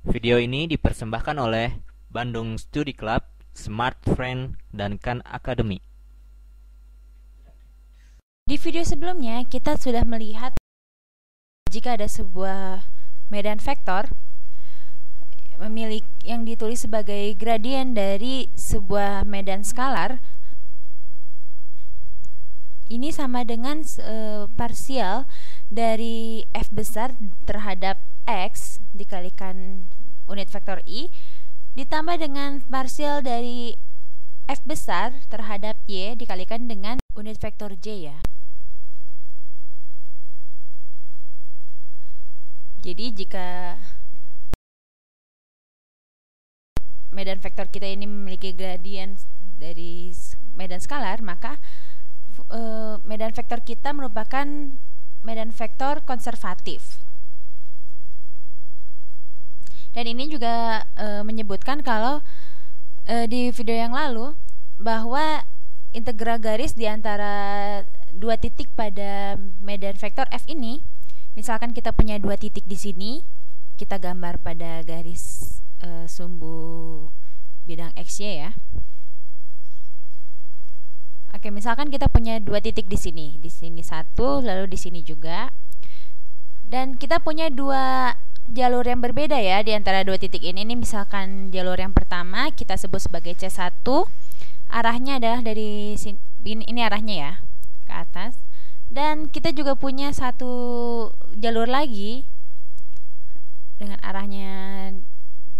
Video ini dipersembahkan oleh Bandung Study Club, Smart Friend, dan Khan Academy. Di video sebelumnya kita sudah melihat jika ada sebuah medan vektor yang ditulis sebagai gradien dari sebuah medan skalar, ini sama dengan parsial dari f besar terhadap x dikalikan unit vektor i ditambah dengan parsial dari f besar terhadap y dikalikan dengan unit vektor j ya. Jadi jika medan vektor kita ini memiliki gradien dari medan skalar, maka medan vektor kita merupakan medan vektor konservatif. Dan ini juga menyebutkan kalau di video yang lalu bahwa integral garis di antara dua titik pada medan vektor f ini, misalkan kita punya dua titik di sini, kita gambar pada garis sumbu bidang XY ya. Oke, misalkan kita punya dua titik di sini satu, lalu di sini juga, dan kita punya dua jalur yang berbeda ya di antara dua titik ini. Ini misalkan jalur yang pertama kita sebut sebagai C1, arahnya adalah dari sini, ini arahnya ya ke atas, dan kita juga punya satu jalur lagi dengan arahnya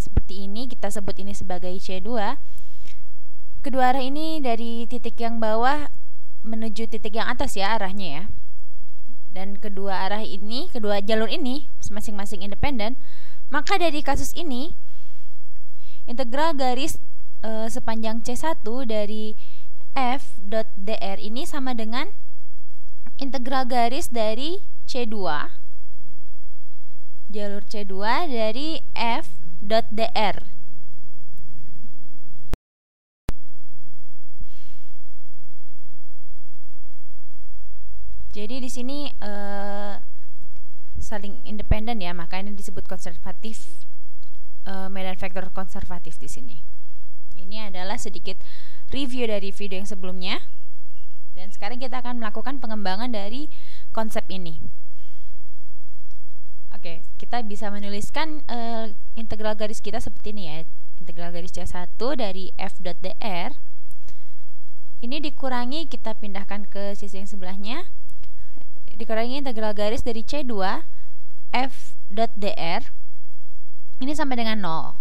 seperti ini, kita sebut ini sebagai C2. Kedua arah ini dari titik yang bawah menuju titik yang atas ya arahnya ya. Dan kedua arah ini, kedua jalur ini masing-masing independen. Maka dari kasus ini integral garis sepanjang C1 dari f.dr ini sama dengan integral garis dari C2, jalur C2 dari f.dr. Jadi di sini saling independen ya, makanya disebut konservatif, medan vektor konservatif di sini. Ini adalah sedikit review dari video yang sebelumnya, dan sekarang kita akan melakukan pengembangan dari konsep ini. Oke, kita bisa menuliskan integral garis kita seperti ini ya. Integral garis C1 dari f.dr ini dikurangi, kita pindahkan ke sisi yang sebelahnya, dikurangi integral garis dari C2 f.dr ini sama dengan 0.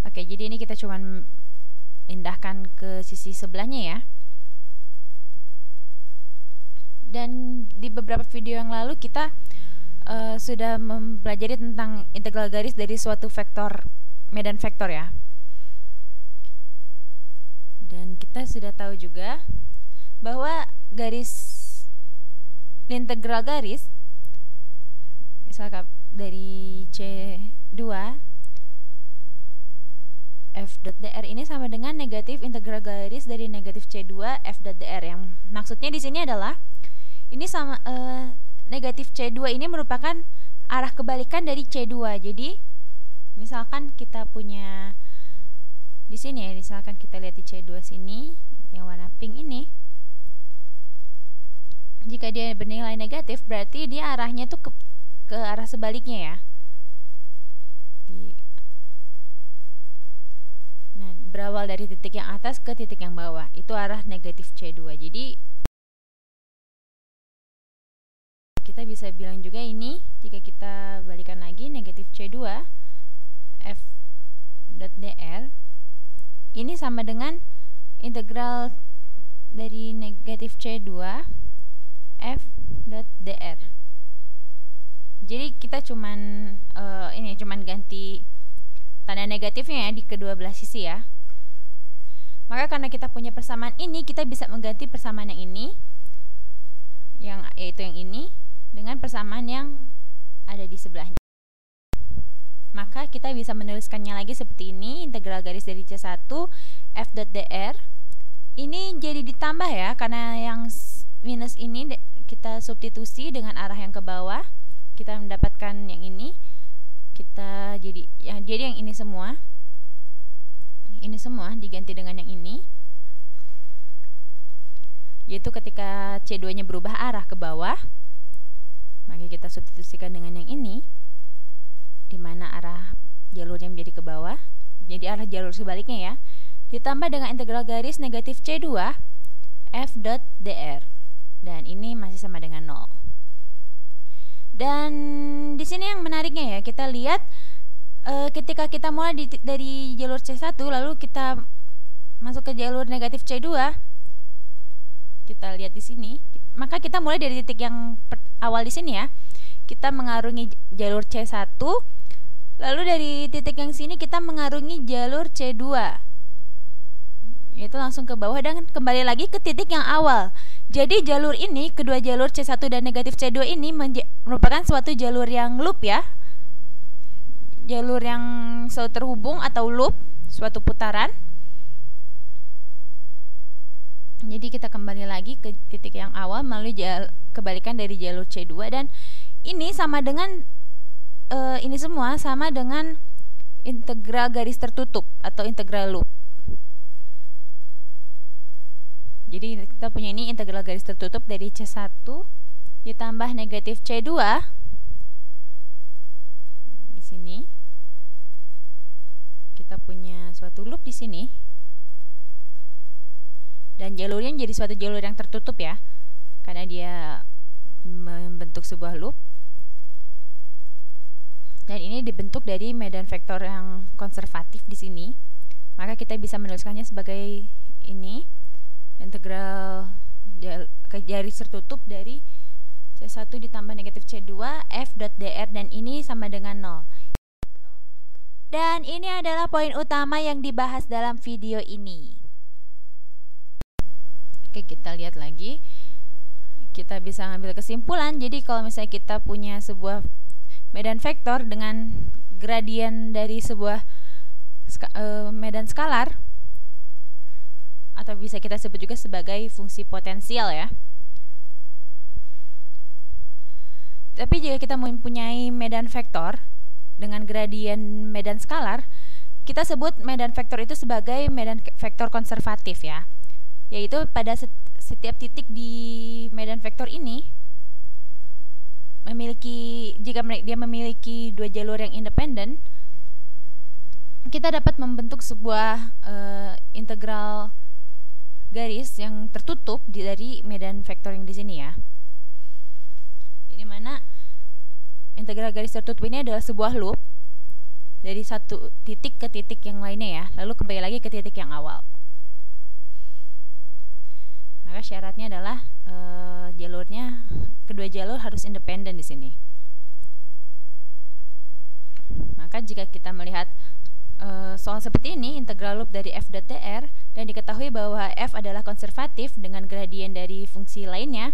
Oke, jadi ini kita cuman pindahkan ke sisi sebelahnya ya. Dan di beberapa video yang lalu kita sudah mempelajari tentang integral garis dari suatu vektor, medan vektor ya. Dan kita sudah tahu juga bahwa integral garis misalkan dari C2 f.dr ini sama dengan negatif integral garis dari negatif C2 f.dr, yang maksudnya di sini adalah ini sama negatif C2 ini merupakan arah kebalikan dari C2. Jadi misalkan kita punya di sini ya, misalkan kita lihat di C2 sini yang warna pink ini, jika dia bernilai negatif berarti dia arahnya tuh ke arah sebaliknya ya. Nah, berawal dari titik yang atas ke titik yang bawah, itu arah negatif C2. Jadi kita bisa bilang juga ini, jika kita balikan lagi, negatif C2 f.dr ini sama dengan integral dari negatif C2 f.dr. Jadi kita cuman ganti tanda negatifnya ya di kedua belah sisi ya. Maka karena kita punya persamaan ini, kita bisa mengganti persamaan yang ini, yaitu yang ini, dengan persamaan yang ada di sebelahnya. Maka kita bisa menuliskannya lagi seperti ini, integral garis dari C1 f.dr ini jadi ditambah ya, karena yang minus ini kita substitusi dengan arah yang ke bawah, kita mendapatkan yang ini jadi yang ini semua diganti dengan yang ini, yaitu ketika C2 nya berubah arah ke bawah, maka kita substitusikan dengan yang ini, di mana arah jalurnya menjadi ke bawah, jadi arah jalur sebaliknya ya, ditambah dengan integral garis negatif C2 F dot dr, dan ini masih sama dengan 0. Dan di sini yang menariknya ya, kita lihat ketika kita mulai dari jalur C1 lalu kita masuk ke jalur negatif C2, kita lihat di sini, maka kita mulai dari titik yang awal di sini ya, kita mengarungi jalur C1, lalu dari titik yang sini kita mengarungi jalur C2, itu langsung ke bawah dan kembali lagi ke titik yang awal. Jadi jalur ini, kedua jalur C1 dan negatif C2 ini merupakan suatu jalur yang loop ya, jalur yang selalu terhubung atau loop, suatu putaran. Jadi kita kembali lagi ke titik yang awal melalui kebalikan dari jalur C2, dan ini sama dengan ini semua sama dengan integral garis tertutup atau integral loop. Jadi kita punya ini integral garis tertutup dari C1 ditambah negatif C2 di sini. Kita punya suatu loop di sini. Dan jalurnya jadi suatu jalur yang tertutup ya, karena dia membentuk sebuah loop. Dan ini dibentuk dari medan vektor yang konservatif di sini. Maka kita bisa menuliskannya sebagai ini, integral garis tertutup dari C1 ditambah negatif C2 F dot dr, dan ini sama dengan 0. Dan ini adalah poin utama yang dibahas dalam video ini. Oke, kita lihat lagi. Kita bisa ngambil kesimpulan. Jadi kalau misalnya kita punya sebuah medan vektor dengan gradien dari sebuah medan skalar, atau bisa kita sebut juga sebagai fungsi potensial ya. Tapi jika kita mempunyai medan vektor dengan gradien medan skalar, kita sebut medan vektor itu sebagai medan vektor konservatif ya. Yaitu pada setiap titik di medan vektor ini jika dia memiliki dua jalur yang independen, kita dapat membentuk sebuah integral garis yang tertutup dari medan vektor yang di sini ya. Di mana integral garis tertutup ini adalah sebuah loop dari satu titik ke titik yang lainnya ya, lalu kembali lagi ke titik yang awal. Maka syaratnya adalah kedua jalur harus independen di sini. Maka jika kita melihat soal seperti ini, integral loop dari f dot dr, dan diketahui bahwa f adalah konservatif dengan gradien dari fungsi lainnya,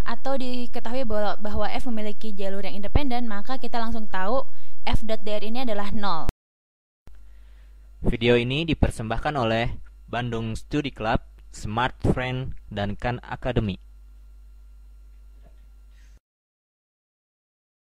atau diketahui bahwa f memiliki jalur yang independen, maka kita langsung tahu f dot dr ini adalah 0. Video ini dipersembahkan oleh Bandung Study Club, Smart Friend, dan Khan Academy.